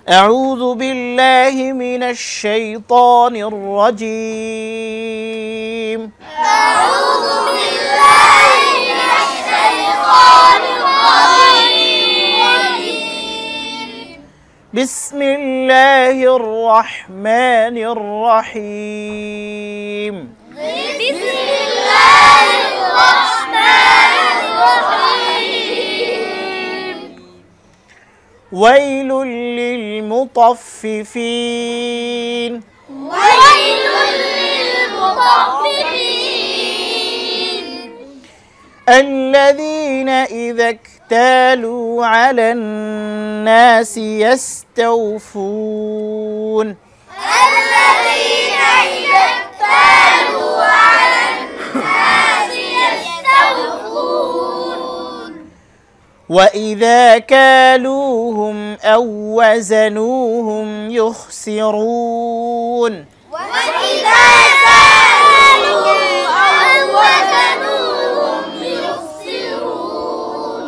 أعوذ بالله من الشيطان الرجيم. أعوذ بالله من الشيطان الرجيم. بسم الله الرحمن الرحيم. بسم الله الرحمن الرحيم. ويل للمطففين. ويل للمطففين. الذين إذا اكتالوا على الناس يستوفون. الذين إذا اكتالوا على الناس يستوفون. وإذا كالوهم أو وزنوهم يخسرون. وإذا كالوهم أو وزنوهم يخسرون.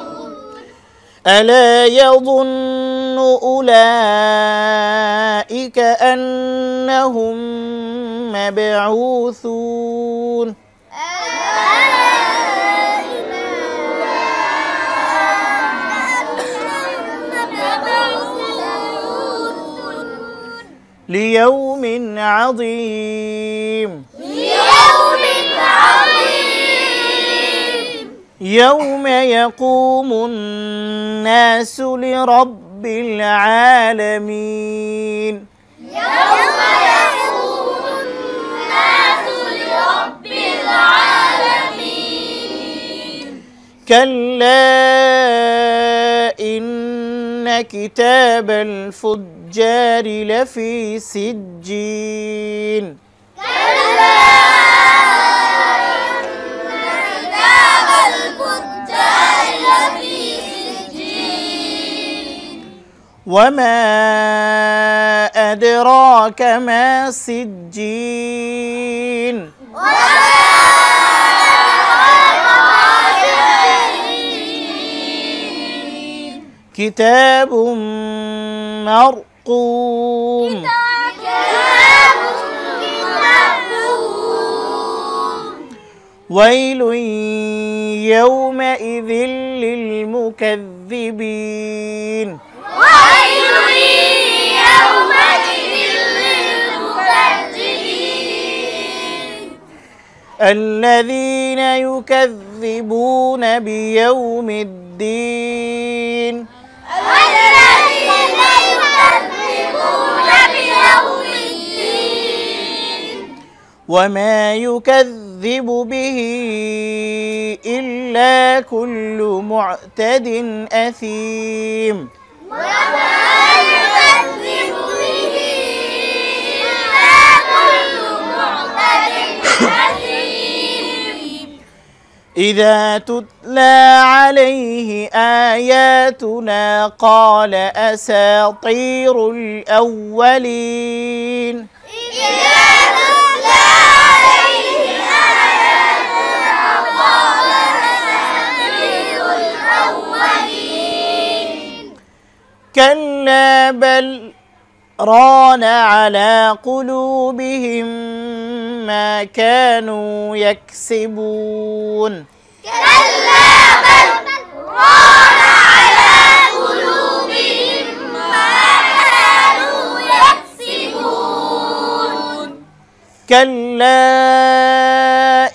ألا يظن أولئك أنهم مبعوثون. ليوم عظيم. ليوم عظيم. يوم يقوم الناس لرب العالمين. يوم يقوم الناس لرب العالمين. كلا إن كتاب الفجار لفي سجين. كلا إن كتاب الفجار لفي سجين. وما أدراك ما سجين. كتاب مرقوم. كتاب مرقوم. ويل يومئذ للمكذبين. ويل يومئذ للمكذبين. الذين يكذبون بيوم الدين. الذين يكذبون بيوم الدين. وما يكذب به إلا كل معتد أثيم. وما يكذب به إلا كل معتد أثيم. إذا تتلى عليه آياتنا قال أساطير الأولين. إذا تتلى عليه آياتنا قال أساطير الأولين. كلا بل ران على قلوبهم ما كانوا يكسبون. كلا بل ران على قلوبهم ما كانوا يكسبون. كلا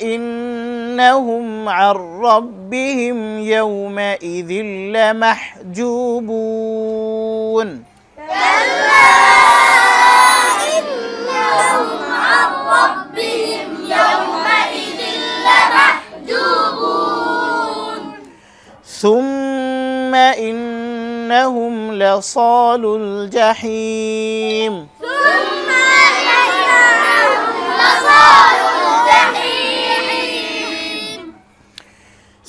إنهم عن ربهم يومئذ لمحجوبون. كلا إنهم عن ربهم يومئذ لمحجوبون. ثم إنهم لصالو الجحيم. ثم إنهم لصالو الجحيم.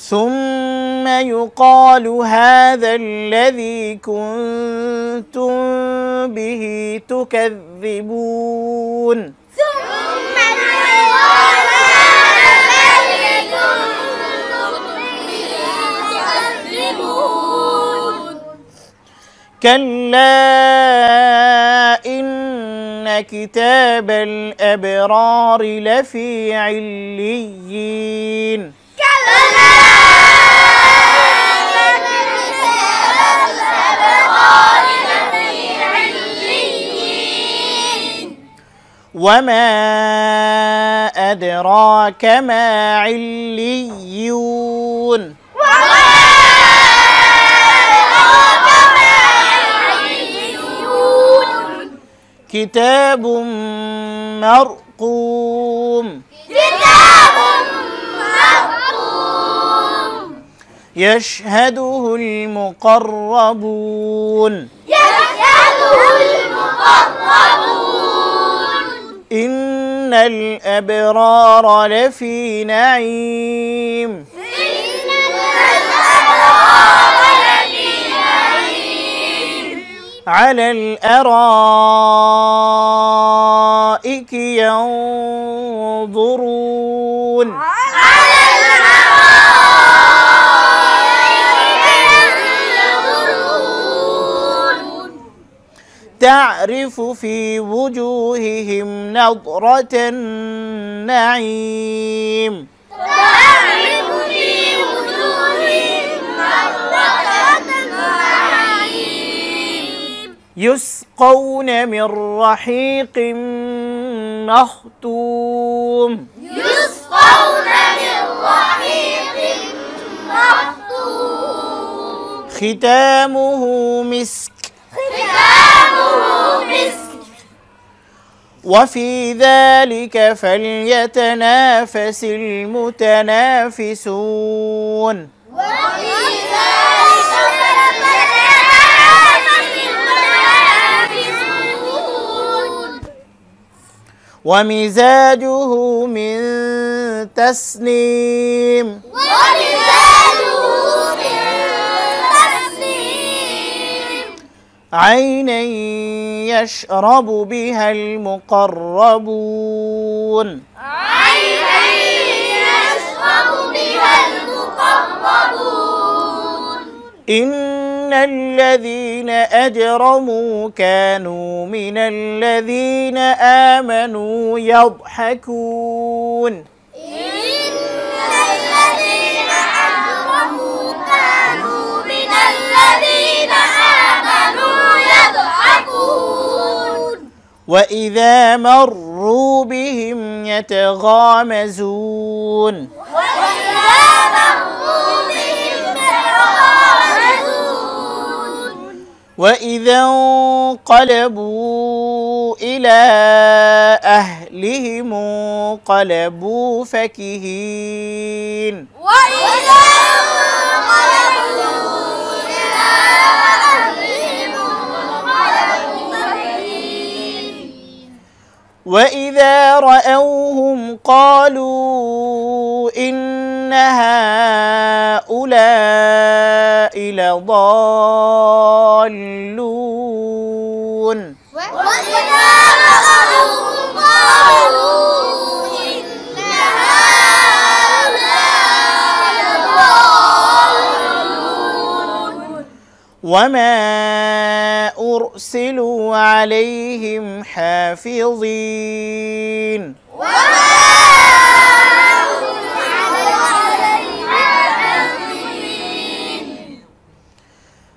ثم يقال هذا الذي كنتم به تكذبون. ثم يقال هذا الذي كنتم به تكذبون. كلا إن كتاب الأبرار لفي عليين وما أدراك ما عليون كتاب مرقوم يشهده المقربون إن الأبرار لفي نعيم على الأرائك ينظرون تعرف في وجوههم نضرة النعيم يسقون من رحيق مختوم ختامه مسك وفي ذلك فليتنافس المتنافسون ومزاجه من تسنيم عينا يشرب بها المقربون إن الذين أجرموا كانوا من الذين آمنوا يضحكون وإذا مروا بهم يتغامزون وإذا انقلبوا إلى أهلهم انقلبوا فكهين وإذا رأوهم قالوا إن هؤلاء لضالون وما أرسلوا عليهم حافظين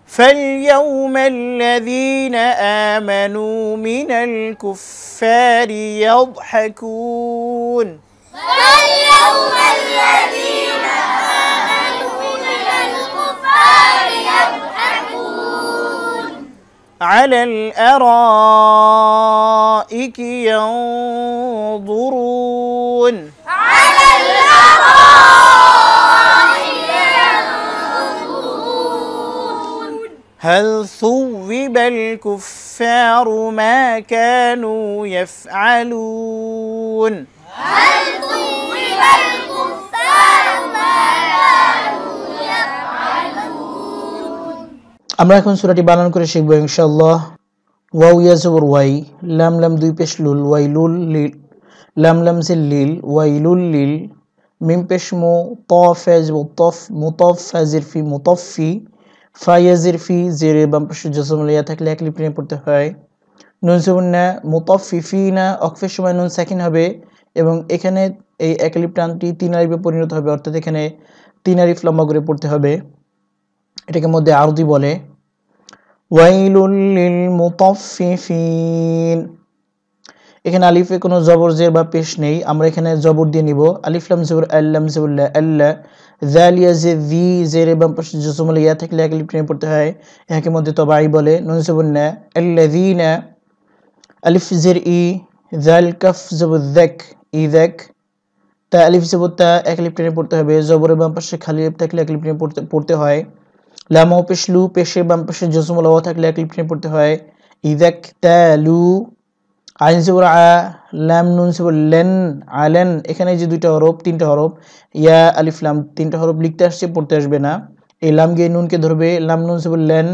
فاليوم الذين آمنوا من الكفار يضحكون على الأرائك ينظرون هل ثوب الكفار ما كانوا يفعلون আমরা এখন সূরাটি বানান করে শিখব ইনশাআল্লাহ। ওয়াও ইয়া জবর ওয়াই, লাম লাম দুই পেশ লুল, ওয়াইলুল লিল, লাম লাম জিল লিল, ওয়াইলুল লিল, মিম পেশ মু, ত ফা জবর তফ, মুতফ ফাজির ফি, মুতফি, ফা ইয়াজির ফি, জেরে বাম পাশে জজম লিয়া থাকলে এক লিপ টেনে পড়তে হয়। নুন সুবুন্না মুতাফফিফিনা, ওয়াকফের সময় নুন সাকিন হবে এবং এখানে এই এক লিপ টানটি তিন আলিফে পরিণত হবে, অর্থাৎ এখানে তিন আলিফ লম্বা করে পড়তে হবে। এটাকে মধ্যে আরদি বলে। ওয়াইলুল লিল মুতাফফিফিন, এখানে আলিফে কোনো জবর জের বা পেশ নেই, আমরা এখানে জবর দিয়ে নিব। আলিফ লাম জবর আল্লাম জবরলা আল্লাহ, জাল ইয়াজে ভি, জেরে বাম পাশে জজম লিয়া থাকলে এক লিপ টেনে পড়তে হয়, এটাকে মধ্যে তবাই বলে। নুন সুবুন্না আল্লাযিনা, আলিফ জের ই, জাল কাফ জবর যাক, ইযাক, তা আলিফ জবর তা, এক লিপ টেনে পড়তে হবে, জবরের বাম পাশে খালি লিপ থাকলে এক লিপ টেনে পড়তে হয়। লাম ও পেশ লু, পেশের বাম পাশে জজম লা থাকলে এক লিপ টেনে পড়তে হয়। ইযাক তালু, আইন জবর আ, লাম নুন জবর লেন, আলেন, এখানে যে দুইটা হরফ তিনটা হরফ, ইয়া আলিফ লাম তিনটা হরফ লিখতে আসছে, পড়তে আসবে না। এই লাম গিয়ে নুনকে ধরবে, লাম নুন জবর লেন,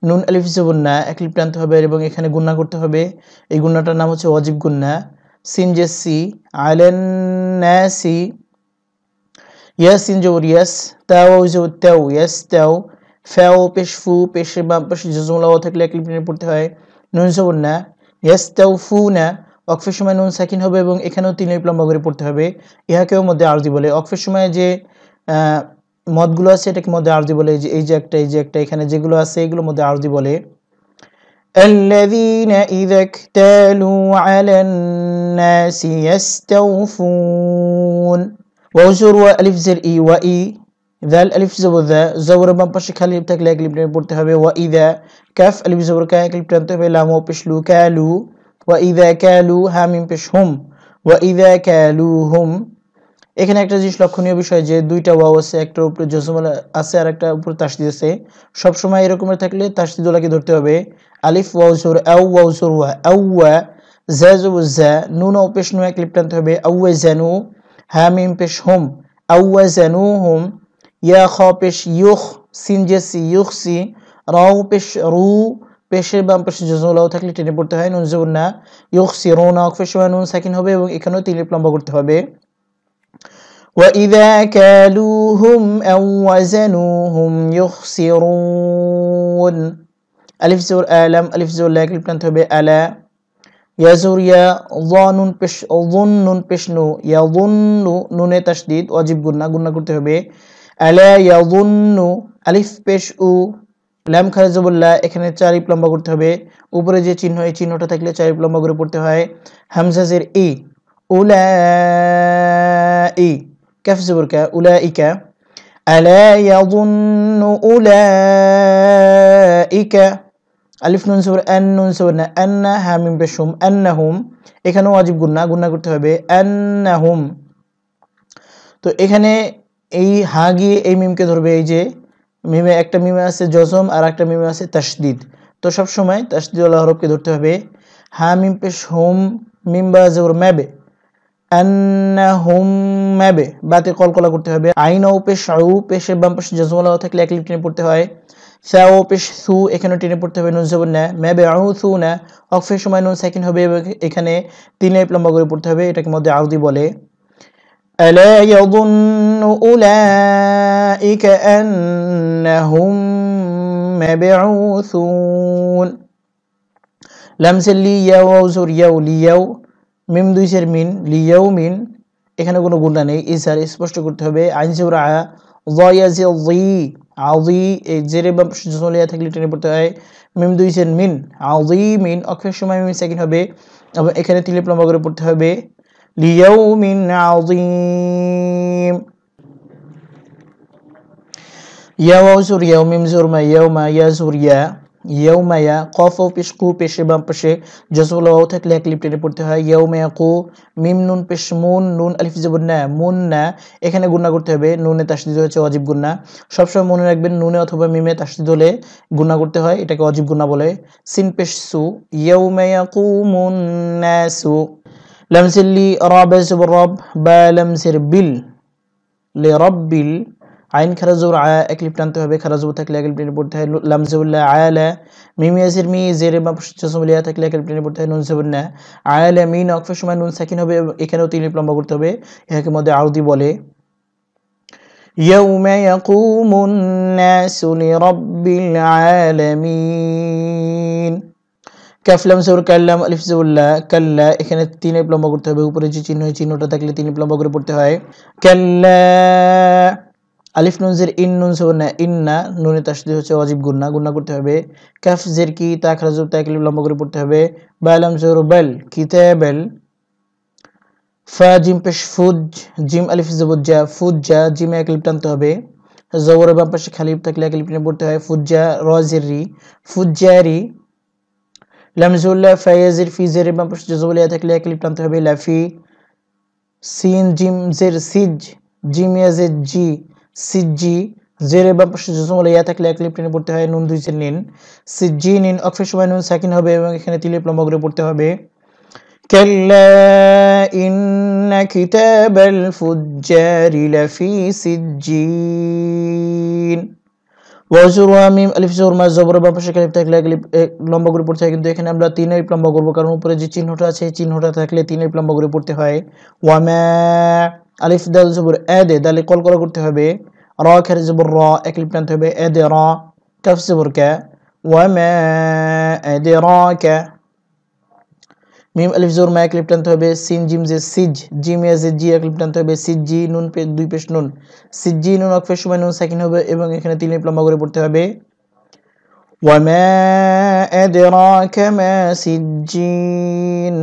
নুন আলিফ জবর না, এক লিপ টানতে হবে এবং এখানে গুণনা করতে হবে। এই গুণনাটার নাম হচ্ছে ওয়াজিব গুণনা। সিন জে সি, আলেন নাসি, ইয়া সিন জবর ইয়াস, তাও জবর তাও, ইয়াস তাও, ফাও পেশ ফু, পেশের বাম পাশে জজম লা থাকলে এক লিপ টেনে পড়তে হয়। নুন জবর না, ইয়াস্তাউফুনা, ওয়াকফের সময় নুন সাকিন হবে এবং এখানেও তিন লিপ লম্বা করে পড়তে হবে, ইহাকেও মধ্যে আরদি বলে। ওয়াকফের সময় যে মদগুলো আছে এটাকে মধ্যে আরদি বলে। এই যে একটা, এই যে একটা, এখানে যেগুলো আছে এগুলো মধ্যে আরদি বলে। আল্লাযীনা ইযা ইকতালু আলান নাসি ইস্তাওফুন, ওয়াও জবর ওয়া, আলিফ জের ই, ওয়া ই, দাল আলিফ জবর দা, জবরের বাম পাশে খালি লিপ থাকলে এক লিপ টেনে পড়তে হবে। ওয়া ইদা, কাফ আলিফ জবর কা, এক লিপ টানতে হবে, লাম ও পেশ লু, কালু, ওয়া ইদা কালু, হা মিম পেশ হুম, ওয়া ইদা কালুহুম। এখানে একটা জিনিস লক্ষণীয় বিষয় যে দুইটা ওয়াও আছে, একটার উপরে জজম আছে আর একটা উপরে তাসদিদ আছে। সবসময় এরকমের থাকলে তাসদিদওয়ালাকে ধরতে হবে। আলিফ ওয়াও জবর আও, ওয়াও জবর ওয়া, আওয়া, জা জবর জা, নুন ও পেশ নু, এক লিপ টানতে হবে, আওয়া জানু, হা মিম পেশ হুম, আওয়া জানুহুম, ইয়া খ পেশ ইউখ, সিন জে সি, ইউখসি, রাও পেশ রু, পেশের বাম পাশে জজম লাও থাকলে টেনে পড়তে হয়। নুন জবর না, ইউখসিরুনা, ওয়াকফের সময় নুন সাকিন হবে এবং এখানেও তিন লিপ লম্বা করতে হবে। وَإِذَا كَالُوهُمْ أَوْ وَزَنُوهُمْ يُخْسِرُونَ, আলিফ জবর আলাম, আলিফ জবর লা, এক লিপ টানতে হবে, আলা, ইয়া জবর ইয়া, যা নুন পেশ যুন, নুন পেশ নু, ইয়াযুন্নু, নুনে তাসদিদ, ওয়াজিব গুণনা, গুণনা করতে হবে। আলা ইয়াযুন্নু, আলিফ পেশ উ, লাম খারা জবর লা, এখানে চার লিপ লম্বা করতে হবে। উপরে যে চিহ্ন, এই চিহ্নটা থাকলে চার লিপ লম্বা করে পড়তে হয়। হামজা জের ই, উলাই, কাফ জবর কা, উলাইকা, আলা ইয়াযুন্নু উলাইকা, আলিফ নুন জবর আন, নুন জবর না, আন্না, হা মিম পেশ হুম, আন্নাহুম, এখানেও ওয়াজিব গুণনা, গুণনা করতে হবে, আন্নাহুম। তো এখানে এই হা গিয়ে এই মিমকে ধরবে, এই যে মিমে একটা মিমে আছে জজম আর একটা মিমে আছে তাসদিদ, তো সব সময় তাসদিদওয়ালা হরফকে ধরতে হবে। হা মিম পেশ হুম, মিম বা জবর মাবে, আন্নাহুম মাবে, বাতে কলকলা করতে হবে। আইন ও পেশ আউ, পেশের বাম পাশে জজমওয়ালা থাকলে এক লিপ টেনে পড়তে হয়। সা ও পেশ সু, এখানে টেনে পড়তে হবে, নুন জবর না, মাবে আউ সু না, ওয়াকফের সময় নুন সাকিন হবে এবং এখানে তিন লিপ লম্বা করে পড়তে হবে, এটাকে মধ্যে আরদি বলে। ألا يظن أولئك أنهم مبعوثون, লামসের লি, ইয়াও ওয়াও জবর ইয়াও, লিয়াও, মিম দুই সের মিন, লিয়াউমিন, এখানে কোনো গুণনা নেই, ইসার স্পষ্ট করতে হবে। আইন জবর আ, যা ইয়াজি জি, আযী, এই জেরে বাম পাশে জজম লিয়া থাকলে টেনে পড়তে হয়। মিম দুই সের মিন, আযীমিন, ওয়াকফের সময় মিম সাকিন হবে এবং এখানে তিন লিপ লম্বা করে পড়তে হবে। লিয়াউমিন আযীম, ইয়া ওয়াও জবর ইয়াও, মিম জবর মা, ইয়াউমা, ইয়া জবর ইয়া, ইয়াউমা ইয়া, কফ ও পেশ কু, পেশের বাম পাশে জজম ওয়াও থাকলে এক লিপ টেনে পড়তে হয়। ইয়াউমা ইয়াকু, মিম নুন পেশ মুন, নুন আলিফ জবর না, মুন না, এখানে গুণনা করতে হবে, নুনে তাসদিদ হচ্ছে ওয়াজিব গুণনা। সবসময় মনে রাখবেন নুনে অথবা মিমে তাসদিদ হলে গুণনা করতে হয়, এটাকে ওয়াজিব গুণনা বলে। সিন পেশ সু, ইয়াউমা ইয়াকুমুন নাসু, লামসের লি, রা বা জবর রব, বা লামসের বিল, লি রব্বিল, আইন খারা জবর আ, এক লিপ টানতে হবে, খারা জবর থাকলে এক লিপ টেনে পড়তে হয়। লাম জবর লা, আলা, মিম ইয়াজির মি, জেরে বাম পাশে জজম লিয়া থাকলে এক লিপ টেনে পড়তে হয়। নুন জবর না, আলামিন, ওয়াকফের সময় নুন সাকিন হবে এবং এখানেও তিন লিপ লম্বা করতে হবে, এটাকে মধ্যে আরদি বলে। ইয়াউমা ইয়াকুমুন নাসু লিরাব্বিল আলামিন। কাফ লাম জবর কাল্লাম আলিফ জবরলা কাল্লা, এখানে 3 আলিফ লম্বা করতে হবে। উপরে যে চিহ্ন, এই চিহ্নটা থাকলে 3 আলিফ লম্বা করে পড়তে হয়। কাল্লা আলিফ নুন জের ইন নুন জবর না ইন্না, নুনে তাসদীদ হচ্ছে ওয়াজিব গুন্না, গুন্না করতে হবে। কাফ জের কি তা খারা জবর তা 1 আলিফ লম্বা করে পড়তে হবে। বা লাম জবর বাল কিতাবাল, ফা জিম পেশ ফুজ, জিম আলিফ জবর জা ফুজ্জা, জিমে 1 আলিফ টানতে হবে। জবরের বাম পাশে খালি থাকলে 1 আলিফ টেনে পড়তে হয়। ফুজ্জা র জের রি ফুজ্জারি। লামজুল্লাহ ফায়াজির ফি জের বাম পাশে জবলিয়া থাকলে 1 আলিফ টানতে হবে। লাফি সিন জিম জের সিজ, জিম ইয়াজের জি সিজি, জের বাম পাশে জবলিয়া থাকলে 1 আলিফ টেনে পড়তে হয়। নুন দুই জের নিন সিজি নিন, অক্ষের সময় নুন সাকিন হবে এবং এখানে 3 আলিফ লম্বা করে পড়তে হবে। কাল্লা ইন্না কিতাবাল ফুজ্জারি লাফি সিজ্জিন। ওয়াজুর ওয়া মিম আলিফ জবর মা, জবরের বাম পাশে আলিফ থাকলে 1 আলিফ লম্বা করে পড়তে হয়, কিন্তু এখানে আমরা 3 আলিফ লম্বা করব, কারণ উপরে যে চিহ্নটা আছে এই চিহ্নটা থাকলে 3 আলিফ লম্বা করে পড়তে হয়। ওয়া মা আলিফ দাল জবর আদে, দালে কলকলা করতে হবে। রা খারে জবর রা 1 আলিফ টানতে হবে। আদে রা কাফ জবর কা, ওয়া মা আদরাকা। মিম আলিফ জবর মা 1 আলিফ টানতে হবে। সিন জিম জে সিজ, জিম ইয়াজে জি 1 আলিফ টানতে হবে। সিজি নুন পে 2 পেশ নুন সিজি নুন, অক্ষের সময় নুন সাকিন হবে এবং এখানে 3 আলিফ লম্বা করে পড়তে হবে। ওয়া মা আদরাকা মা সিজ্জিন।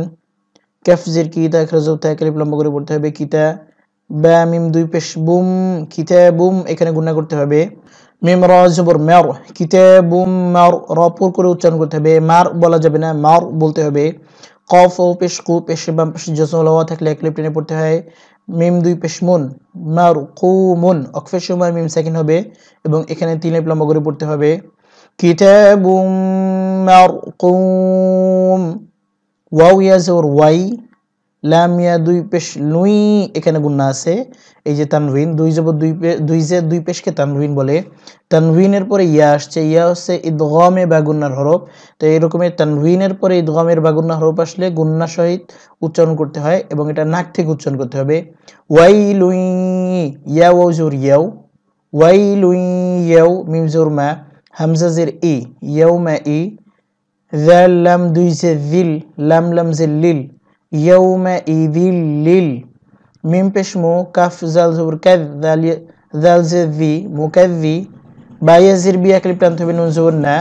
কাফ জের কি তা খারা জবর তা 1 আলিফ লম্বা করে পড়তে হবে। কিতা বা মিম 2 পেশ বুম কিতাবুম, এখানে গুণা করতে হবে। মিম রা জবর মার কিতাবুম মার, রা পুর করে উচ্চারণ করতে হবে। মার বলা যাবে না, মার বলতে হবে। কফ ও পেশ কু, পেশে বাম পাশে জজম লাওয়া থাকলে 1 আলিফ টেনে পড়তে হয়। মিম 2 পেশ মুন মার কুমুন, অক্ষের সময় মিম সাকিন হবে এবং এখানে 3 আলিফ লম্বা করে পড়তে হবে। কিতাবুম মারকুম। ওয়াও ইয়া জবর ওয়াই, লাম ইয়া 2 পেশ লুই, এখানে গুন্না আছে। এই যে তানউইন, 2 জবর 2 জের 2 পেশকে তানউইন বলে। তানউইনের পরে ইয়া আসছে, ইয়া হচ্ছে ইদগামে বা গুন্নার হরফ। তো এরকমের তানউইনের পরে ইদগামের বা গুন্নার হরফ আসলে গুন্না সহিত উচ্চারণ করতে হয় এবং এটা নাক থেকে উচ্চারণ করতে হবে। ওয়াইলুই ইয়া ওয়াও জবর ইয়াও, ওয়াইলুই ইয়াও মিম জবর মা, হামজা জের ই ইয়াউমা ই, যাল লাম 2 জের যিল, লাম লাম জের লিল ইয়াউমা ইযিল লিল। মিম পেশ মু, কাফ জাল জবর কায, জাল জের যি মুকাযযি। বা ইয়া জের বি 1 আলিফ টানতে হবে। নুন জবর না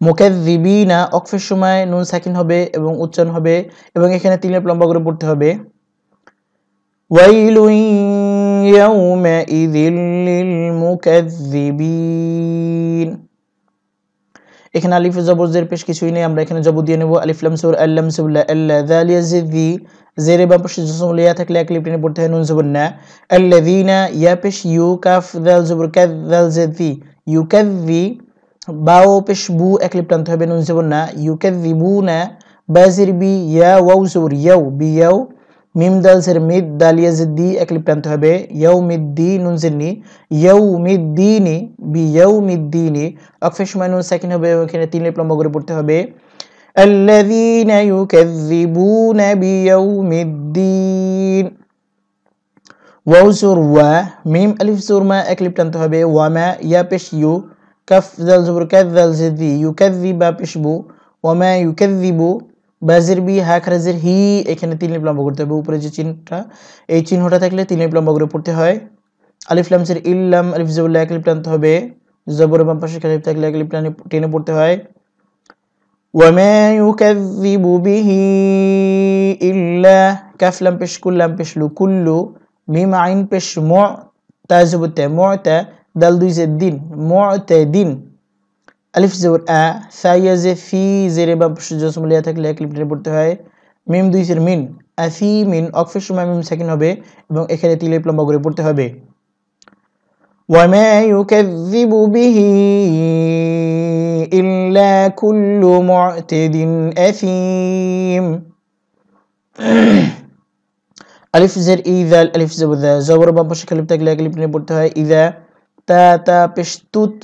মুকাযযিবিনা, অক্ফের সময় নুন সাকিন হবে এবং উচ্চারণ হবে এবং এখানে 3 আলিফ লম্বা করে পড়তে হবে। ওয়াইলুন ইয়াউমাইযিল লিল মুকাযযিবিন। এখানে আলিফ জবর জের পেশ কিছুই নেই, আমরা এখানে জবর দিয়ে নেব। আলিফ লাম জবর আল্লাম সুবলা আল্লা, যাল ইয়া যি জেরে বাম পাশে জজম লিয়া থাকলে 1 আলিফ টেনে পড়তে হয়। নুন জবর না আল্লাযিনা, ইয়া পেশ ইউ, কাফ দাল জবর কায, দাল জের যি ইউকাযযি, বাও পেশ বু 1 আলিফ টানতে হবে। নুন জবর না ইউকাযযিবুনা, বা জের বি ইয়া ওয়াও জবর ইয়াও বিয়াও, মিম দাল জের মিদ, দাল ইয়া জের দি 1 আলিফ টানতে হবে। ইয়াউমিদ্দিন নুন জের নি ইয়াউমিদ্দিনি বিয়াউমিদ্দিনি, অক্ফের সময় নুন সাকিন হবে এবং এখানে 3 আলিফ লম্বা করে পড়তে হবে। আল্লাযীনা ইউকাযযিবুনা বিয়াউমিদ্দিন। ওয়াও জবর ওয়া, মিম আলিফ জবর মা 1 আলিফ টানতে হবে। ওয়া মা ইয়া পেশ ইউ, কাফ দাল জবর কায, দাল জের দি ইউকাযযিবা পেশ বু, ওয়া মা ইউকাযযিবু, বা জের বি হা খারা জের হি, এখানে 3 আলিফ লম্বা করতে হবে। উপরে যে চিহ্নটা এই চিহ্নটা থাকলে 3 আলিফ লম্বা করে পড়তে হয়। আলিফ লাম জের ইল্লাম, আলিফ জবর 1 আলিফ টানতে হবে। জবরের বাম পাশে আলিফ থাকলে 1 আলিফ টেনে পড়তে হয়। ওয়া মা ইউকাযযিবু বিহি ইল্লা, কাফ লাম পেশ কুল, লাম পেশ লু কুল্লু, মিম আইন পেশ মু, তা জবর তা মুতা, দাল 2 জের দিন মুতাদিন। আলিফ জবর আ, সা ইয়া জে ফি, জেরে বাম পাশে জজম লিয়া থাকলে 1 আলিফ টেনে পড়তে হয়। মিম 2 জের মিন আসিমিন, অক্ফের সময় মিম সাকিন হবে এবং এখানে 3 আলিফ লম্বা করে পড়তে হবে। ওয়া মা ইউকাযযিবু বিহি ইল্লা কুল্লু মু'তাদিন আসিম। আলিফ জের ইযাল, আলিফ জবর দা, জবর বাম পাশে আলিফ থাকলে 1 আলিফ টেনে পড়তে হয়। ইযা তা তা পেশ তুত,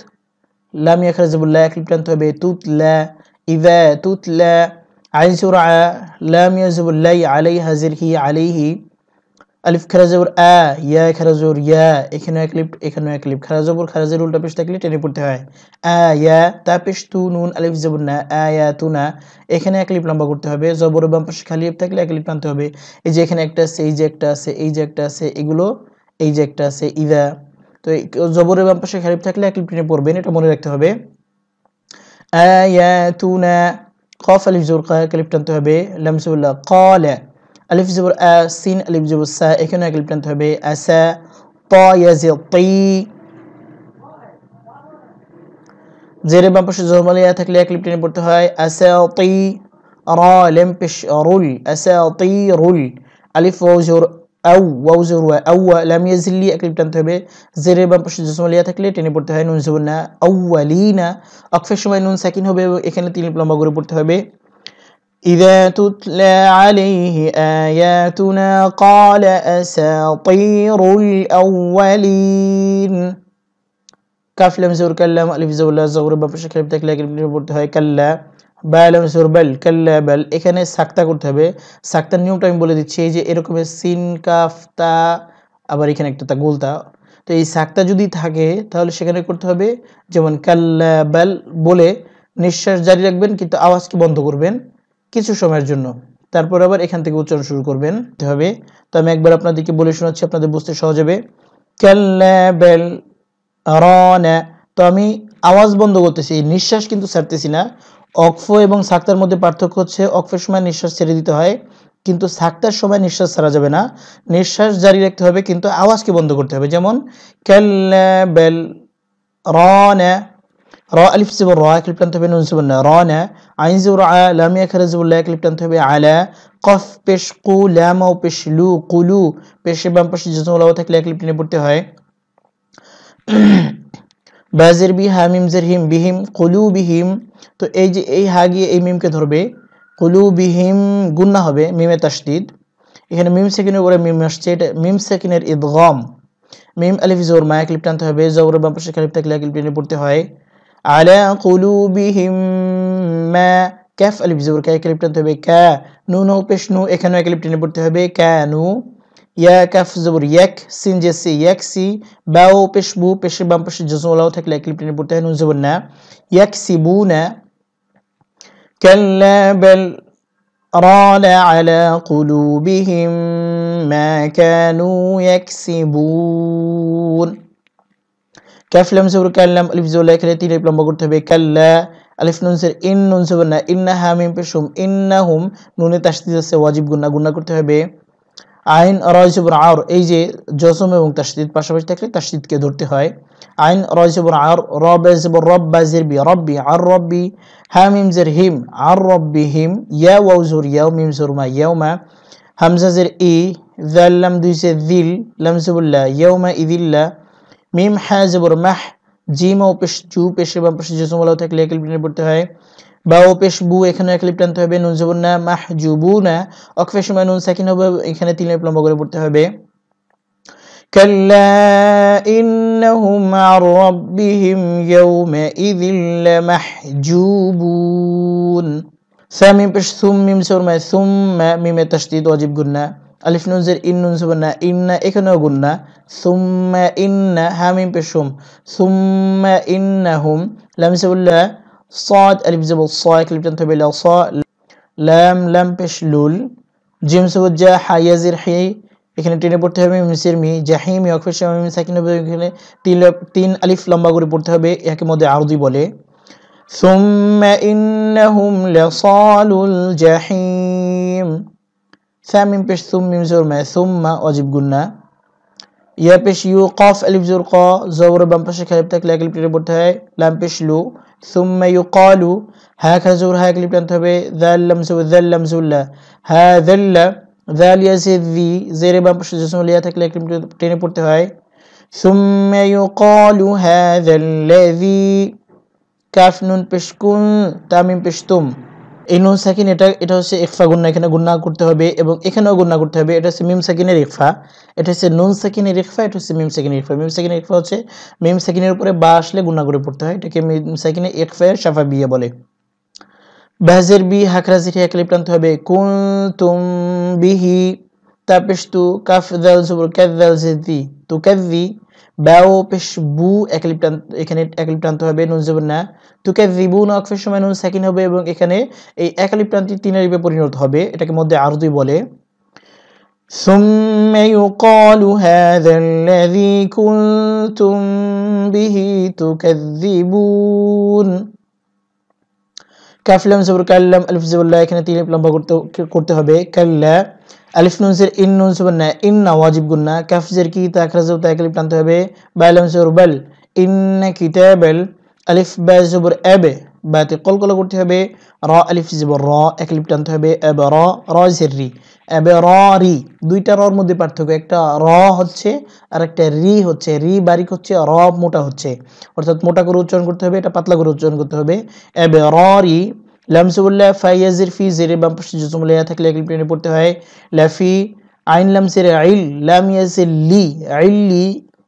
লাম ইয়া খারা জবর লা 1 আলিফ টানতে হবে। তুতলা ইযা তুতলা। আইন জবর আ, লাম ইয়া জবর লাই, আলাইহা জের হি আলাইহি, আলিফ খারা জবর আ, ইয়া খারা জবর ইয়া, এখানেও এক লিপ এখানেও এক লিপ, খারা জবর খারাজের উল্টা পেশ থাকলে টেনে পড়তে হয়। আ ইয়া, তা পেশ তু নুন আলিফ জবর না, আয়া তু না, এখানে এক লিপ লম্বা করতে হবে। জবর বাম পাশে খালি লিপ থাকলে এক লিপ টানতে হবে। এই যে এখানে একটা আছে, এই যে একটা আছে, এই যে একটা আছে, এগুলো এই যে একটা আছে ইদা, তো জবরের বাম পাশে খালি লিপ থাকলে এক লিপ টেনে পড়বেন, এটা মনে রাখতে হবে। আয়াতুনা, কফ আলিফ জবর কা, এক লিপ টানতে হবে। লাম জবর ক্বালা, আলিফ জবর আ, সিন আলিফ জবর সা, এখানে এক লিপ টানতে হবে। আসা, ত ইয়াজি তি, জেরে বাম পাশে জবর থাকলে এক লিপ টেনে পড়তে হয়। আসা তি, রা লাম পেশ রুল, আসা তি রুল, আলিফ ওয়াও জবর আউ, ওয়াও জবর ওয়া, আউয়া লাম ইয়াজিলি, এক লিপ টানতে হবে। জেরে বাম পাশে জবর থাকলে টেনে পড়তে হয়। নুন জবর না, আউয়ালিনা, ওয়াকফের সময় নুন সাকিন হবে এবং এখানে তিন লিপ লম্বা করে পড়তে হবে। إذا تتلى عليه آياتنا قال أساطير الأولين। কাফ লাম জবর কাল্লাম, আলিফ জবর লা, জবর বাম পাশে খালি থাকলে এক লিপ পড়তে হয়। কাল্লা, বা লাম জবর বাল, কাল্লা বাল, এখানে সাকতা করতে হবে। সাকতার নিয়মটা আমি বলে দিচ্ছি। এই যে এরকম সিন কাফ তা, আবার এখানে একটা তা গোলতা, তো এই সাকতা যদি থাকে তাহলে সেখানে করতে হবে যেমন কাল্লা বাল বলে নিঃশ্বাস জারি রাখবেন, কিন্তু আওয়াজকে বন্ধ করবেন কিছু সময়ের জন্য, তারপর আবার এখান থেকে উচ্চারণ শুরু করবেন হবে। তো আমি একবার আপনাদেরকে বলে শোনাচ্ছি, আপনাদের বুঝতে সহজ হবে। কাল্লা বাল রানা, তো আমি আওয়াজ বন্ধ করতেছি, নিঃশ্বাস কিন্তু ছাড়তেছি না। অক্ফ এবং সাক্তার মধ্যে পার্থক্য হচ্ছে অক্ফের সময় নিঃশ্বাস ছেড়ে দিতে হয়, কিন্তু সাক্তার সময় নিঃশ্বাস ছাড়া যাবে না, নিঃশ্বাস জারি রাখতে হবে কিন্তু আওয়াজকে বন্ধ করতে হবে। যেমন কাল্লা বাল রানা, র আলিফ জবর র, এক লিপ টানতে হবে। নুন জবর না, রানা, আইন জবর আ, লাম ইয়া খারা জবর লা, এক লিপ টানতে হবে। আলা, কফ পেশ কু, লাম ও পেশ লু, কুলু, পেশে বাম পাশে জজম লাও থাকলে এক লিপ টেনে পড়তে হয়। বাজের বি, হামিম জের হিম, বিহিম কুলু বিহিম, তো এই যে এই হা গিয়ে এই মিমকে ধরবে, কুলু বিহিম গুন্না হবে, মিমে তাসদিদ, এখানে মিম সেকিনের উপরে মিম আসছে, এটা মিম সেকিনের ইদগাম। মিম আলিফ জবর মা, এক লিপ টানতে হবে। জবরের বাম পাশে খালিফ থাকলে এক লিপ টেনে পড়তে হয়। আলা কুলুবিহিম মা, কাফ আলিফ জবর কা, এক লিপ টানতে হবে। কা, নুন ও পেশ নু, এখানেও এক লিপ টেনে পড়তে হবে। কানু, ইয়া কাফ জবর ইয়াক, সিন যে সি, ইয়াক সি, বা ও পেশ বু, পেশের বাম পাশে জজম লাও থাকলে এক লিপ টেনে পড়তে হয়। নুন জবর না, ইয়াক সি বু না। কাল্লা বাল রানা আলা কুলুবিহিম মা কানু ইয়াকসিবুন। কাফ লাম জবর কাল্লাম, আলিফ জবর লা, এখানে তিন লিপ লম্বা করতে হবে। কাল্লা, আলিফ নুন জের ইন, নুন জবর না, ইন্না হা মিম পেশুম, ইন্নাহুম, নুনে তাসদিদ আছে, ওয়াজিব গুন্না, গুন্না করতে হবে। আইন রা জবর আর, এই যে জজম এবং তাসদিদ পাশাপাশি থাকলে তাসদিদকে ধরতে হয়। আইন রা জবর আর, র বা জবর রব, বা জের বি, রব্বি, আর রব্বি, হা মিম জের হিম, আর রব্বিহিম, ইয়া ওয়াও জবর ইয়াও, মিম জবর মা, ইয়াউমা, হামজা জের ই, যাল লাম দুই জের দিল, লাম জবর লা, ইয়াউমা ইদিল্লা, মিম হা জবর মাহ, জিম ও পেশ জু, পেশে বাম পাশে জজম লাও থাকলে এক লিপ টেনে পড়তে হয়। বা ও পেশ বু, এখানে এক লিপ টানতে হবে। নুন জবর না, মাহজুবুনা, ওয়াকফের সময় নুন সাকিন হবে, এখানে তিন লিপ লম্বা করে পড়তে হবে। কাল্লা ইন্নাহুম আন রাব্বিহিম ইয়াওমাইযিল লামাহজুবুন। সা মিম পেশ সুম, মিম জবর মা, সুম্মা, মিমে তাসদিদ, ওয়াজিব গুন্না। আলিফ নুন জের ইন, নুন জবর না, ইন্না, এখানেও গুন্না। সুম্মা ইন্না, হা মিম পেশ হুম, সুম্মা ইন্নাহুম, লাম জবর লা, صاد ألف زبر صا، এক লিপ টানতে হবে। লা সা, লাম লাম পেশ লুল, জিম জবর জা, হা ইয়াজির হি, এখানে টেনে পড়তে হবে। মিসের মি, জাহিম, ওয়াকফের সময় মিম সাকিন হবে, এখানে তিন আলিফ লম্বা করে পড়তে হবে, একে মধ্যে আরদি বলে। সুম্মা ইন্নাহুম লাসালুল জাহিম, সা মিম পেশ সুম, মিম জবর মা, সুম্মা, ওয়াজিব গুন্না। ইয়া পেশ ইউ, কফ আলিফ জবর ক, জবর বাম পাশে খালিফ থাকলে এক লিপ টেনে পড়তে হয়। লাম পেশ লু, সুম্মা ইউকালু, হা খা জবর হা, এক লিপ টানতে হবে। যাল লাম জবর, যাল লাম জুল্লা, হাযাল্লা, যাল ইয়াজিদ যি, জেরে বাম পাশে জজম লিয়া থাকলে এক লিপ টেনে পড়তে হয়। সুম্মা ইউকালু হাযাল্লাযী, কাফ নুন পেশ কুন, তামিম পেশ তুম, এই নুন সাকিন এটা হচ্ছে ইখফা গুন্না, এখানে গুন্না করতে হবে এবং এখানেও গুন্না করতে হবে। এটা হচ্ছে মিম সাকিনের ইখফা, এটা হচ্ছে নুন সাকিনের ইখফা, এটা হচ্ছে মিম সাকিনের ইখফা। মিম সাকিনের ইখফা হচ্ছে মিম সাকিনের উপরে বা আসলে গুন্না করে পড়তে হয়, এটাকে মিম সাকিনের ইখফা শাফা বিয়া বলে। বাজের বি, হাকরা জিঠে এক লিপ টানতে হবে। কুনতুম বিহি, তা পেশ তু, কাফ দাল জবর কাদ দাল জেদি তুকাদ্দি, বাও পেশ বু একলিপ টান, এখানে একলিপ টানতে হবে, নুন জবর না। তুকাদ্দিবুন ওয়াকফের সময় নুন সাকিন হবে এবং এখানে এই একলিপ টানটি তিন আলিফে পরিণত হবে, এটাকে মধ্যে আরদি বলে। সুম্মা ইউকালু হাযাল্লাযী কুনতুম বিহি তুকাদ্দিবুন, কাফ লাম জবর কাল্লাম, আলিফ জবর লা, এখানে তিন আলিফ লম্বা করতে হবে, কাল্লা। আলিফ নুন জের ইন, নুন জবর না, ইন্না ওয়াজিব গুন্না, কাফ জের কি, তা আখরা জবর তা আলিফ টানতে হবে, বা লাম জবর বাল, ইন্না কিতাবাল, আলিফ বা জবর আবে, বাতে কলকলা করতে হবে, রা আলিফ জবর র, এক আলিফ টানতে হবে, আবে র, র জের রি, আবে র রি, দুইটা রর মধ্যে পার্থক্য, একটা র হচ্ছে আর একটা রি হচ্ছে, রি বারিক হচ্ছে, র মোটা হচ্ছে, অর্থাৎ মোটা করে উচ্চারণ করতে হবে, এটা পাতলা করে উচ্চারণ করতে হবে, আবে র রি। লামসুল্লাহ ফাইয়াজির ফি, জেরে বাম পাশে জজমুল ইয়া থাকলে একলিপ টেনে পড়তে হয়, লাফি, আইন লাম জেরে আইল, লাম ইয়াজির লি, আইলি,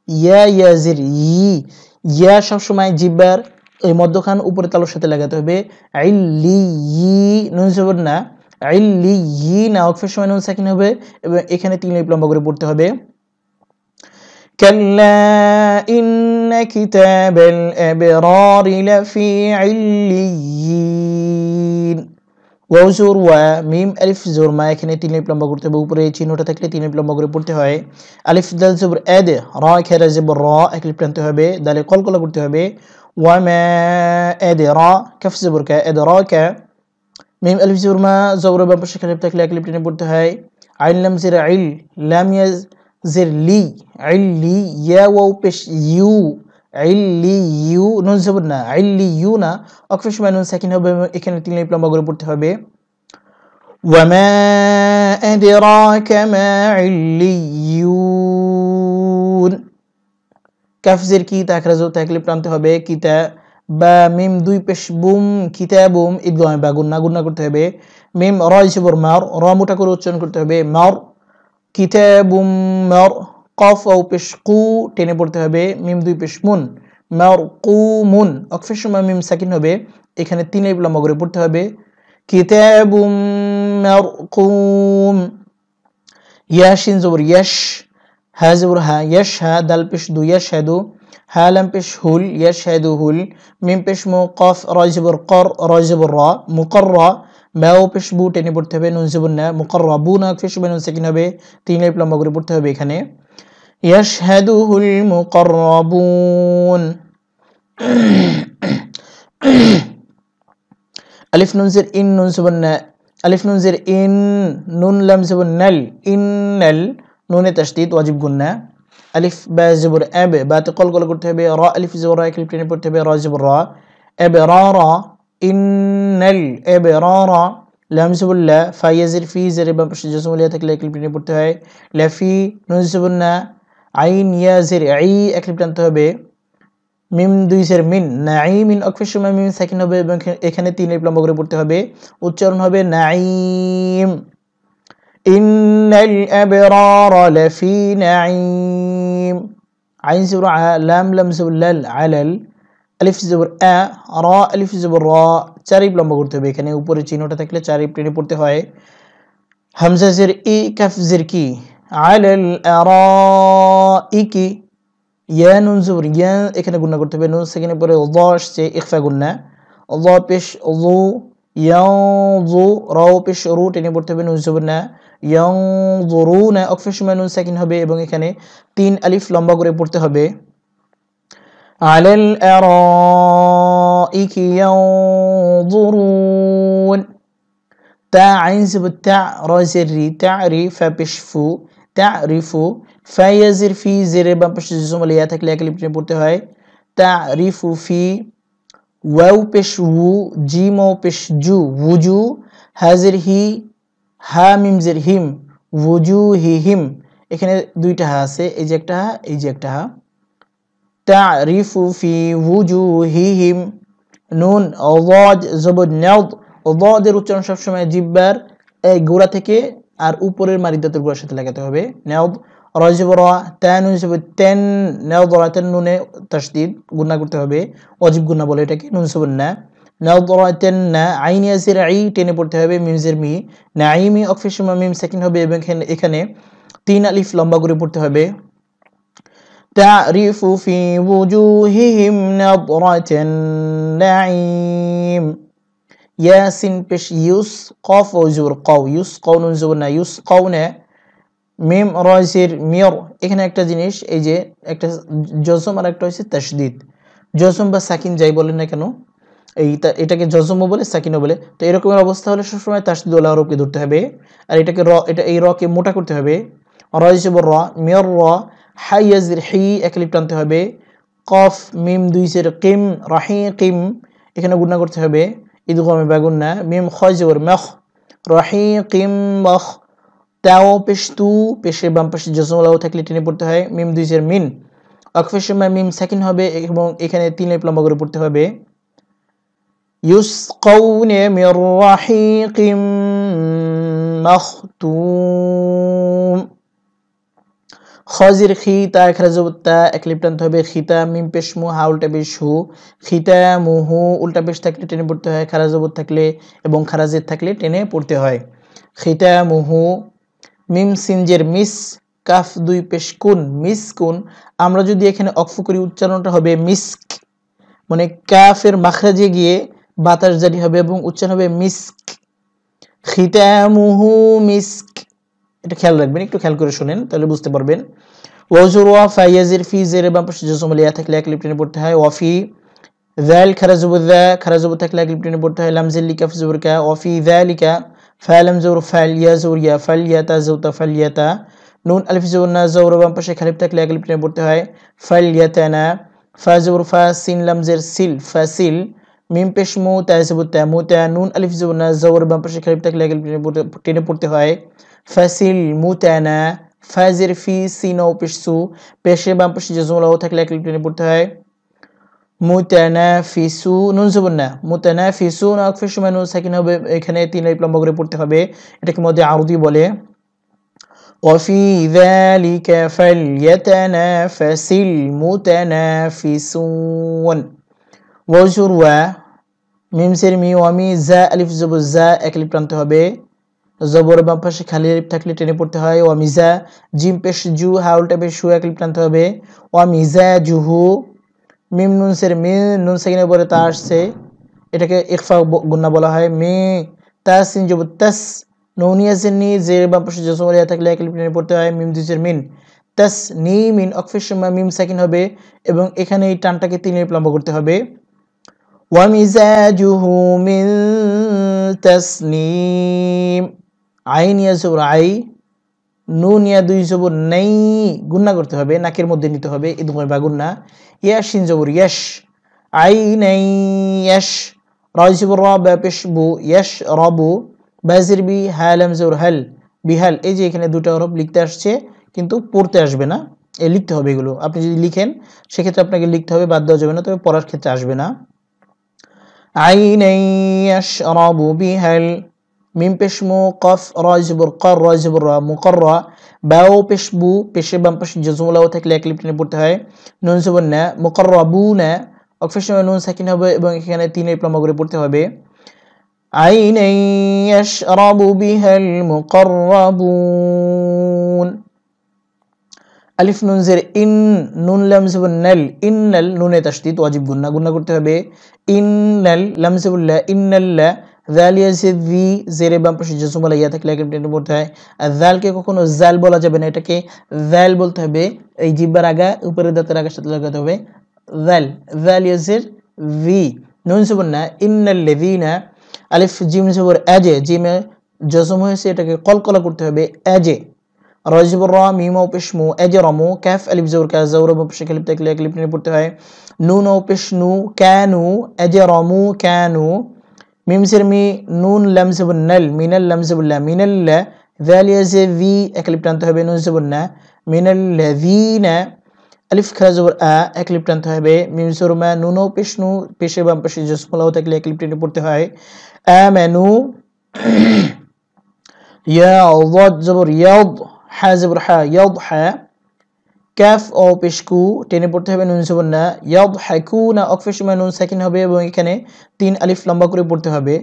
ইয়া ইয়াজির ই, ইয়া সবসময় জিব্বার এই মধ্যখান উপরে তালুর সাথে লাগাতে হবে, আইলি ই, নুন জবর না, আইলি ই না, ওয়াকফের সময় নুন সাকিন হবে এবং এখানে তিন আলিফ লম্বা করে পড়তে হবে। কাল্লা ইন্না কিতাবাল আবরার লাফি ইল্লিয়িন, ওয়াও জোর ওয়া, মিম আলিফ জোর মা, এখানে তিন আলিফ লম্বা করতে হবে, উপরে এই চিহ্নটা থাকলে তিন আলিফ লম্বা করে পড়তে হয়। আলিফ দাল জবর আদ, রা খেরা জবর র, এক আলিফ টানতে হবে, দালে কলকলা করতে হবে, ওয়া মা আদরা, কাফ জবর কা, আদরাকা, মিম আলিফ জবর মা, জবর বাম পাশে আলিফ থাকলে এক আলিফ টেনে পড়তে হয়, আইন লাম জের আইল, লাম ইয়াজ জের লি, আইলি, ইয়া ওয়াও পেশ ইউ, আইলি ইউ, নুন জবর না, আইলি ইউ না, ওয়াকফের সময় নুন সাকিন হবে এবং এখানে তিন আলিফ লম্বা করে পড়তে হবে। ওয়া মা আদরাকা মা ইল্লিয়ুন, কাফ জের কি, তা আখরা জবর তা আলিফ টানতে হবে, কিতা, বা মিম দুই পেশ বুম, কিতাবুম, ঈদগামে বা গুন্না, গুন্না করতে হবে, মিম র জবর মার, র মোটা করে উচ্চারণ করতে হবে, মার, কিতাবুম মার, কফ ও পেশ কু টেনে পড়তে হবে, মিম দুই পেশ মুন, মার কুমুন, ওয়াকফের সময় মিম সাকিন হবে, এখানে তিন আলিফ লম্বা করে পড়তে হবে, কিতাবুম মারকুম। ইয়া শিন জবর ইয়াশ, হা জবর হা, ইয়াশ হা, দাল পেশ দু, ইয়াশহাদু, হা লাম পেশ হুল, ইয়াশহাদু হুল, মিম পেশ মু, কফ র জবর কর, র জবর র, মুকররা, বাও পেশ বু টেনে পড়তে হবে, নুন জবর না, মুকররাবুন, ওয়াকফের সময় নুন সাকিন হবে, তিন আলিফ লম্বা করে পড়তে হবে এখানে, ইয়াশহাদুহুল মুকররাবুন। আলিফ নুন জের ইন, নুন জবর না, আলিফ নুন জের ইন, নুন লাম জবর নাল, ইন্নাল, নুনে তাসদীদ ওয়াজিব গুন্না, আলিফ বা জবর আব, বাতে কলকলা করতে হবে, রা আলিফ জবর রা, এক আলিফ টেনে পড়তে হবে, রা জবর রা, আবরারা, ইন্নাল আবরারা, লাম জবর লা, ফাইয়াজির ফি, জেরে বাম পাশে জজমুল ইয়া থাকলে এক আলিফ টেনে পড়তে হয়, লাফি, নুন জবর না, আইন ইয়া জের আই, এক আলিফ টানতে হবে, মিম দুই জের মিন, নাঈমিন, ওয়াকফের সময় মিম সাকিন হবে এবং এখানে তিন আলিফ লম্বা করে পড়তে হবে, উচ্চারণ হবে নাঈম। ইন্নাল আবরারা লাফি নাঈম, আইন জবর আ, লাম লাম জবর লাল, আলাল, আলিফ জবর আ, রা আলিফ জবর রা, চার আলিফ লম্বা করতে হবে, এখানে উপরে চিহ্নটা থাকলে চার আলিফ টেনে পড়তে হয়। হামজা জের ই, কাফ জের কি, আলাল আরাইকি, ইয়া নুন জবর ইয়া, এখানে গুণা করতে হবে, নুন সেকেন্ডের পরে য আসছে, ইখফা গুন্না, য পেশ যু, ইয়াযু, রাও পেশ রু টেনে পড়তে হবে, নুন জবর না, ইয়ানজুরুনা, ওয়াকফের সময় নুন সাকিন হবে এবং এখানে তিন আলিফ লম্বা করে পড়তে হবে। আলাল আরাইকি ইয়ানজুরুন, তা আইন জবর তা, রা জের রি, তা'রি, ফা পেশ ফু, তা'রিফু, ফাইয়াজির ফি, জেরে বাম পাশে জজমুল ইয়া থাকলে এক আলিফ টেনে পড়তে হয়, তা'রিফু ফি, ওয়াও পেশ উ, জিম ও পেশ জু, ওযু, হাজির হি, হা মিম জের হিম, ওযুহিহিম, এখানে দুইটা হা আছে, এই যে একটা হা, এই যে একটা হা, তা'রিফু ফি ওযুহিহিম, নুন ওয়াদ জবর নাদ, ওয়াদের উচ্চারণ সবসময় জিহ্বার এই গোড়া থেকে আর উপরের মারিদাতের গোড়ার সাথে লাগাতে হবে, নাদ, রা জবর রা, তা নুন জবর তান, নাদ রা তান, নুনে তাসদীদ গুণা করতে হবে, ওয়াজিব গুণা বলে এটাকে, নুন জবর না, নাযরাতান না আইন ইয়াজির আই টেনে পড়তে হবে মিম জের মি নাইমি ওয়াকফের সময় মিম সাকিন হবে এবং এখানে 3 আলিফ লম্বা করে পড়তে হবে تعرف في وجوههم نضرة النعيم ইয়াসিন পেশ ইউস কফ ও জবর কাউ ইউস কাউনুন জবর না ইউস কাউনা মিম রাজির মির এখানে একটা জিনিস এই যে একটা জজম আর একটা হচ্ছে তাশদীদ জজম বা সাকিন যাই বলেন না কেন এটাকে জজমও বলে সাকিনও বলে তো এরকমের অবস্থা হলে সবসময় তাশদীদ ওয়ালা হরফকে ধরতে হবে আর এটাকে এই রকে মোটা করতে হবে রাজিবর র মির র হাইয়াজির হি এক লিপ টানতে হবে কফ মিম দুই জের কিম রাহিকিম এখানে গুণা করতে হবে ইদগামে বাগুন্না মিম খাজর মাখ রাহিকিম মাখ তাও পেশ তু পেশে বাম পাশে জজম লাও থাকলে টেনে পড়তে হয় মিম দুই জের মিন ওয়াকফের সময় মিম সাকিন হবে এবং এখানে 3 লাইন লম্বা করে পড়তে হবে ইউসকাউনা মির রাহিকিম মাখতুম খাজির খি তা খরাজবতা এক লিপ টানতে হবে খিতা মিম পেশ মু হা উল্টা পেশ হু খিতা মুহু উল্টা পেশ থাকলে টেনে পড়তে হয় খারাজবত থাকলে এবং খারাজের থাকলে টেনে পড়তে হয় খিতা মুহু মিম সিনজের মিস কাফ দুই পেশ কুন মিসকুন আমরা যদি এখানে অক্ফ করি উচ্চারণটা হবে মিস্ক মানে কাফের মাখরাজে গিয়ে বাতাস জারি হবে এবং উচ্চারণ হবে মিস্ক খিতামুহু মিস্ক এটা খেয়াল রাখবেন একটু খেয়াল করে শুনেন তাহলে বুঝতে পারবেন ওয়াজুর ওয়া ফায়াজির ফি জের বাম পাশে জজম লিয়া থাকলে এক লিপ টেনে পড়তে হয় ওয়াফি যাল খারাজবুযা খারাজবু থাকলে এক লিপ টেনে পড়তে হয় লাম জিল লিকাফ জবর কা ওয়াফি যালিকা ফালাম জবর ফাল ইয়া জবর ইয়া ফাল ইয়াতা জউতা ফাল ইয়াতা নুন আলিফ জবর না জবর বাম পাশে খালিফ থাকলে এক লিপ টেনে পড়তে হয় ফাল ইয়াতানা ফা জবর ফা সিন লাম জের সিল ফাসিল মিম পেশ মু তা জবর তা মুতা নুন আলিফ জবর না জবর বাম পাশে খালিফ থাকলে এক লিপ টেনে পড়তে হয় ফাসিল মুতানা ফাজির ফি সিন ও পেশু পেশে বাম পাশে জজম লাও থাকলে এক লিপ টেনে পড়তে হয় মুতানাফিসু নুন জবর না মুতানাফিসু না ওয়াকফের সময় নুন সাকিন হবে এখানে 3 লাইন লম্বা করে পড়তে হবে এটাকে মধ্যে আরবি বলে ওয়াফি যালিকা ফালইয়াতানাফাসিল মুতানাফিসুন ওয়াজুর ওয়া মিম জের মি ওয়া মি জা আলিফ জবর জা এক লিপ টানতে হবে জবর বাম পাশে খালি লিপ থাকলে টেনে পড়তে হয় ওয়া মিজা জিম পেশ জু হা উল্টা পেশ শু এক লিপ টানতে হবে ওয়া মিজা জুহু মিম নুন সের মি নুন সাকিনের পরে তা আসছে এটাকে ইখফা গুন্না বলা হয় মি তাসিন জবর তাস নুন ইয়াজিন নি জের বাম পাশে জজম লিয়া থাকলে এক লিপ টেনে পড়তে হয় মিম দুই জের মিন তাস নি মিন ওয়াকফের সময় মিম সাকিন হবে এবং এখানে এই টানটাকে 3 লিপ লম্বা করতে হবে ওয়া মিজাজুহু মিন তাসনিম আইন ইয়া জবর আই নুন ইয়া দুই জবর নাই গুন্না করতে হবে নাকের মধ্যে নিতে হবে ইদগামে বাগুন্না ইয়াশিন জবর ইয়াশ আইনাই ইয়াশ রা জবর রা বা পেশ বু ইয়াশ রাবু বাজির বি হালাম জবর হাল বিহাল এই যে এখানে দুটো হরফ লিখতে আসছে কিন্তু পড়তে আসবে না লিখতে হবে এগুলো আপনি যদি লিখেন সেক্ষেত্রে আপনাকে লিখতে হবে বাদ দেওয়া যাবে না তবে পড়ার ক্ষেত্রে আসবে না আইনাই ইয়াশরাবু বিহাল মিম পেশমু কফ রা জবর কর রা জবর রা মুকররা বাও পেশবু পেশে বাম পাশে জজম লাও থাকলে এক লিপ টেনে পড়তে হয় নুন জবর না মুকররাবুনা ওয়াকফের সময় নুন সাকিন হবে এবং এখানে 3 লিপ লম্বা করে পড়তে হবে আইনাই ইয়াশরাবু বিহাল মুকররাবুন আলিফ নুন জের ইন নুন লাম জবর নাল ইন্নাল নুনে তাশদীদ ওয়াজিব গুন্না করতে হবে ইন্নাল লাম জবর লা ইন্নাল্লা যাল ইয়াজিদ ভি জেরে বাম পাশে জজম লাইয়া থাকলে এক টেনে পড়তে হয় আর যালকে কখনো জাল বলা যাবে না এটাকে যাল বলতে হবে এই জিহ্বার আগা উপরের দাঁতের আগার সাথে লাগাতে হবে যাল যাল ইয়াজিদ ভি নুন জবর না ইন্নাল লাযিনা আলিফ জিম জবর আজে জিমে জজম হয়েছে এটাকে কলকলা করতে হবে আজে রা জবর রা মিম ও পেশ মু আজরামু কাফ আলিফ জবর কা জবর বাম পাশে খালিফ থাকলে এক লিপ টেনে পড়তে হয় নুন ও পেশ নু কানু আজরামু কানু মিম জের মি নুন লাম জবর নাল মিনাল লাম জবর লা মিনাল লা যাল ইয়াজিদ ভি এক লিপ টানতে হবে নুন জবর না মিনাল লাযিনা আলিফ খা জবর আ এক লিপ টানতে হবে মিম জবর মা নুন ও পেশ নু পেশে বাম পাশে জজম লাও থাকলে এক লিপ টেনে পড়তে হয় আমানু ইয়া যাদ জবর ইয়াদ হা জবর হা ইয়াদ হা কাফ ও পেশকু টেনে পড়তে হবে নুন জবর না। ইয়াদহাকুনা ওয়াকফের সময় নুন সাকিন হবে এবং এখানে 3 আলিফ লম্বা করে পড়তে হবে।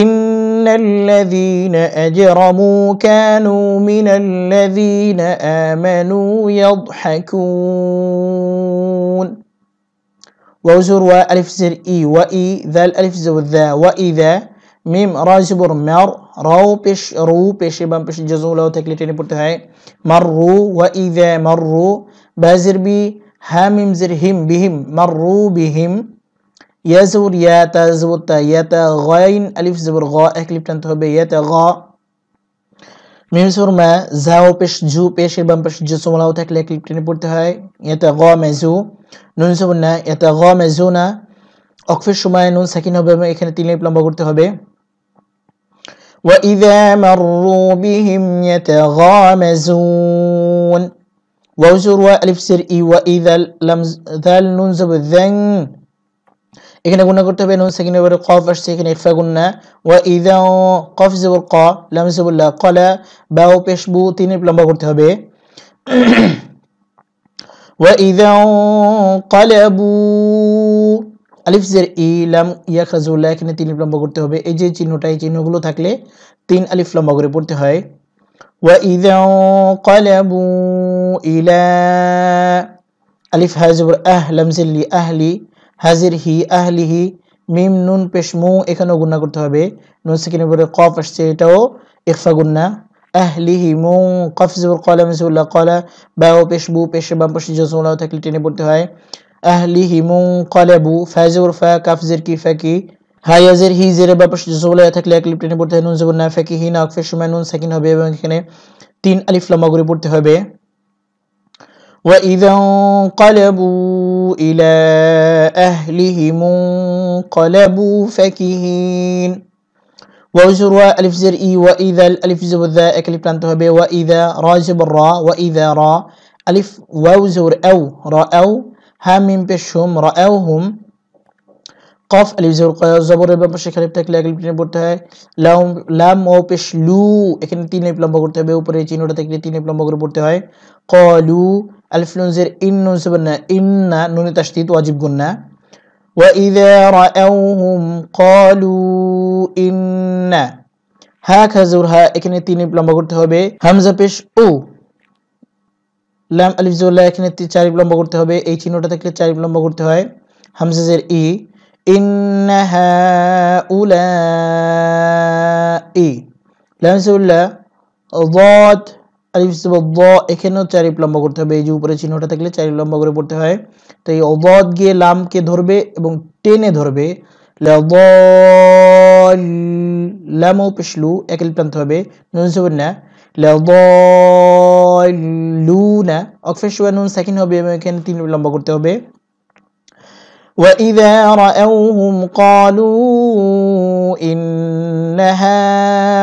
ইন্নাল্লাযীনা আজরামু কানু মিনাল্লাযীনা আমানু ইয়াদহাকুন। ওয়াও জবর ওয়া আলিফ জের ই ওয়া ই দাল আলিফ জবর দা ওয়া ইযা মিম রা জবর মার রাও পেশ রু পেশে বাম পেশে জজম লাও থাকলে টেনে পড়তে হয় মাররু ওয়া ইযা মাররু বা জের বি হা মিম জের হিম বিহিম মাররু বিহিম। ইয়া জবর ইয়া তা জবর তা ইয়াতা গাইন আলিফ জবর গা এক লিপ টানতে হবে ইয়াতা গা। মিম জবর মা জাও পেশ জু পেশে বাম পেশে জজম লাও থাকলে এক লিপ টেনে পড়তে হয় ইয়াতা গা মাজু। নুন জবর না ইয়াতা গা মাজুনা ওয়াকফের সময় নুন সাকিন হবে এবং এখানে 3 লিপ লম্বা করতে হবে। وَإِذَا مَرُّوا بِهِمْ يَتَغَامَزُونَ واو زر والف زر ই وَإِذَا لم ذال নুন জবর যান এখানে গুণা করতে হবে নুন সাকিনের পরে কফ আসছে এখানে ইখফা গুণা وَإِذَا কফ জবর ক লাম জবর লা ক্বালা বাও পেশ বু 3 লিপ লম্বা করতে হবে। وَإِذَا قَلَبُوا আলিফ জের ই লাম ইয়াখাজুল্লাহ এখানে 3 লিপ লম্বা করতে হবে। এই যে চিহ্নটা এই চিহ্নগুলো থাকলে 3 আলিফ লম্বা করে পড়তে হয়। وَإِذَا قَلَبُوا إِلَى আলিফ হা জবর আহ লাম জের লি আহলি হাজির হি আহলিহি মিম নুন পেশ মু এখানেও গুণা করতে হবে নুন সাকিনের পরে কফ আসছে এটাও ইখফা গুণা আহলিহি মু কফ জবর ক্বালা মিসুল্লাহ ক্বালা বাও পেশ বু পেশে বাম পাশে জজম লাও থাকলে টেনে পড়তে হয় আহলিহি মুনকালাবু ফা জবর ফা কাফ জের কি ফাকি হা ইয়া জের হি জের বা পাশে জজম লাও থাকলে এক লিপ টেনে পড়তে হয় নুন জবর না ফাকিহি না ওয়াকফের সময় নুন সাকিন হবে এবং এখানে 3 আলিফ লম্বা করে পড়তে হবে। وَإِذَا انقَلَبُوا إِلَى أَهْلِهِمُ انقَلَبُوا فَكِهِينَ ওয়াও জবর ওয়া আলিফ জের ই وَإِذَا আলিফ জবর দা এক লিপ টানতে হবে وَإِذَا রা জবর রা وَإِذَا রা আলিফ ওয়াও জবর আও রা আও হা মিম পেশ হুম রাআউহুম কফ আলিফ জবরের বাম পাশে খালিফ থাকলে এক লিপ টেনে পড়তে হয় লাম ও পেশ লু এখানে 3 লিপ লম্বা করতে হবে উপরে চিহ্নটা থাকলে 3 লিপ লম্বা করে পড়তে হয় ক্বালু আলিফ নুন জের ইন নুন সাবানা ইন্না নুনে তাশদীদ ওয়াজিব গুন্না وإذا رأوهم قالوا إنا হা খাজুর হা এখানে 3 লিপ লম্বা করতে হবে হামজা পেশ ও লাম আলিফ জবর এখানে 4 লিপ লম্বা করতে হবে এই চিহ্নটা থাকলে 4 লিপ লম্বা করতে হয় হামজা জের ই ইন্নাহা উলাই লাম জবর দাদ আলিফ জবর দ এখানেও 4 লিপ লম্বা করতে হবে এই যে উপরে চিহ্নটা থাকলে 4 লিপ লম্বা করে পড়তে হয় তো এই দাদ গিয়ে লামকে ধরবে এবং টেনে ধরবে লাদাল লাম ও পেশলু এক লিপ টানতে হবে নুন জবর না লাদালুনা ওয়াকফের সময় নুন সাকিন হবে এবং এখানে 3 লিপ লম্বা করতে হবে। وَإِذَا رَأَوْهُمْ قَالُوا إِنَّ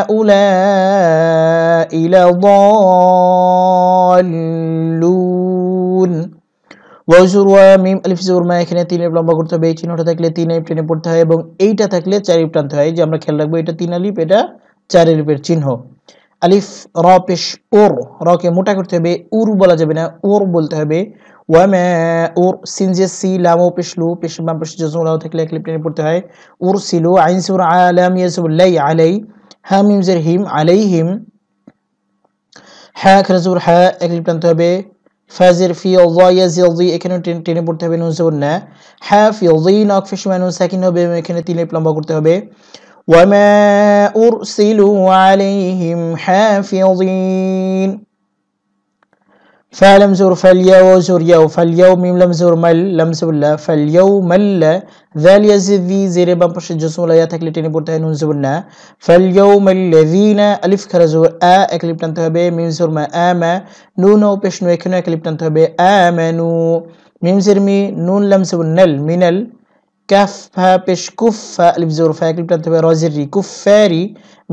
هَؤُلَاءِ لَضَالُّونَ ওয়াও জবর ওয়া মিম আলিফ জবর মা এখানে 3 লিপ লম্বা করতে হবে এই চিহ্নটা থাকলে 3 লিপ টেনে পড়তে হয় এবং এইটা থাকলে 4 লিপ টানতে হয় যে আমরা খেয়াল রাখবো এটা 3 আলিফ এটা 4 লিপের চিহ্ন। আলিফ রা পেশ ওর রাকে মোটা করতে হবে উর বলা যাবে না ওর বলতে হবে ওয়ামা ওর সিন জে সি লাম ও পেশলু পেশ বাম পেশ জজম লাও থাকলে এক লিপ টেনে পড়তে হয় উরসিলু আইন সুর আলাম ইয়াসুল লাই আলাই হা মিম জের হিম আলাইহিম হা খাজুর হা এক লিপ টানতে হবে ফাজির ফি যা ইয়াজি এখানে টেনে পড়তে হবে নুন জবর না হাফিযিন ওয়াকফের সময় নুন সাকিন হবে এবং এখানে 3 লিপ লম্বা করতে হবে وما أرسلوا عليهم حافظين فلم زور فاليوم زور يوم فاليوم ميم لم زور مل لم زور لا فاليوم لا ذال يزذي زير بام পাশে জসম লাইয়া থাকলে টেনে পড়তে হয় নুন জবর না فاليوم الذين আলিফ খারা জবর আ এক লিপ টানতে হবে মিম জবর মা আমা নুন ও পেশ নু এখানে এক লিপ টানতে হবে আমানু মিম জের মি নুন লাম জবর নাল মিনাল কাফ ফা পেশ কুফা আলিফ জবর ফা এক লিপ টানতে হবে রাজির রি কুফারি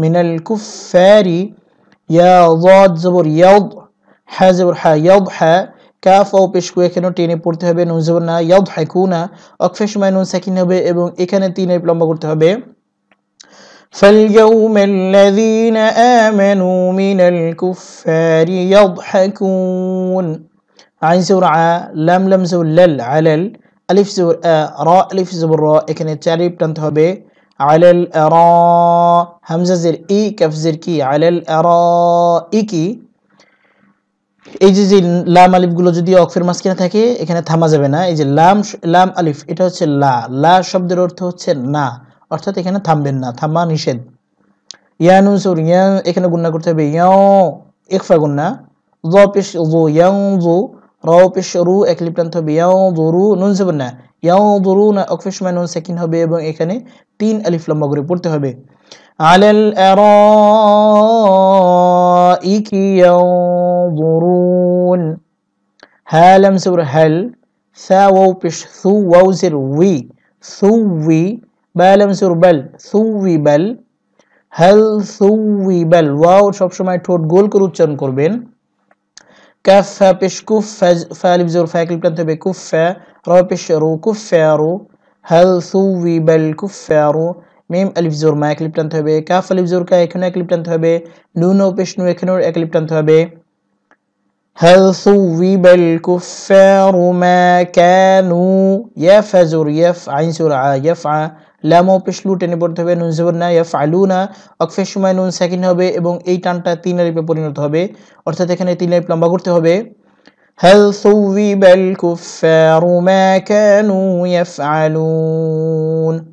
মিনাল কুফারি ইয়া যাদ জবর ইয়াদ হা জবর হা ইয়াদহা কাফ ও পেশ কু এখানেও টেনে পড়তে হবে নুন জবর না ইয়াদহাকুনা ওয়াকফের সময় নুন সাকিন হবে এবং এখানে 3 লিপ লম্বা করতে হবে فاليوم الذين آمنوا من الكفار يضحكون আইন জবর আ, লাম লাম জবর লাল, আলাল, আলিফ জবর আ, রা আলিফ জবর র, এখানে 4 আলিফ টানতে হবে। আলাল আরা, হামজা জের ই, কাফ জের কি, আলাল আরা ইকি। এই যে লাম আলিফ গুলো যদি অক্ফের মাঝখানে থাকে এখানে থামা যাবে না। এই যে লাম আলিফ, এটা হচ্ছে লা শব্দের অর্থ হচ্ছে না, অর্থাৎ এখানে থামবেন না, থামা নিষেধ। ইয়া নুন জবর ইয়া, এখানে গুণনা করতে হবে ইয়াও, ইখফা গুণনা। য পেশ যু, ইয়ানযু, র পেশ রু, এক আলিফ টানতে হবে। ইয়ানযুরু, নুন জবর না, ইয়ানযুরুনা, অক্ফের সময় নুন সাকিন হবে এবং এখানে 3 আলিফ লম্বা করে পড়তে হবে। আলাল আরাইকি ইয়ানযুরুন, হা লাম জবর হাল, সা ওয়াও পেশ সু, ওয়াও জের উই, সুউই, বা লাম জবর বাল, সুউইবাল, হাল সুউইবাল, ওয়াও সবসময় ঠোঁট গোল করে উচ্চারণ করবেন। কাফ ফা পেশ কুফ, ফা আলিফ জবর ফা, এক আলিফ টানতে হবে, কুফা, র পেশ রু, কুফারু, হাল সুউইবাল কুফারু, মিম আলিফ জবর মা, এক আলিফ টানতে হবে। কাফ আলিফ জবর কা, এখানে এক আলিফ টানতে হবে। নুন ও পেশ নু, এখানেও এক আলিফ টানতে হবে। হাল সুউইবাল কুফারু মা কানু, ইয়াফা জবর ইয়াফ, আইন জবর আ, ইয়াফআ, লাম ও পেশ লু টেনে পড়তে হবে। নুন জবর না, ইয়াফআলুনা, অক্ফের সময় নুন সাকিন হবে এবং এই টানটা 3 আলিফে পরিণত হবে, অর্থাৎ এখানে 3 আলিফ লম্বা করতে হবে। হাল সুউইবাল কুফারু মা কানু ইয়াফআলুন।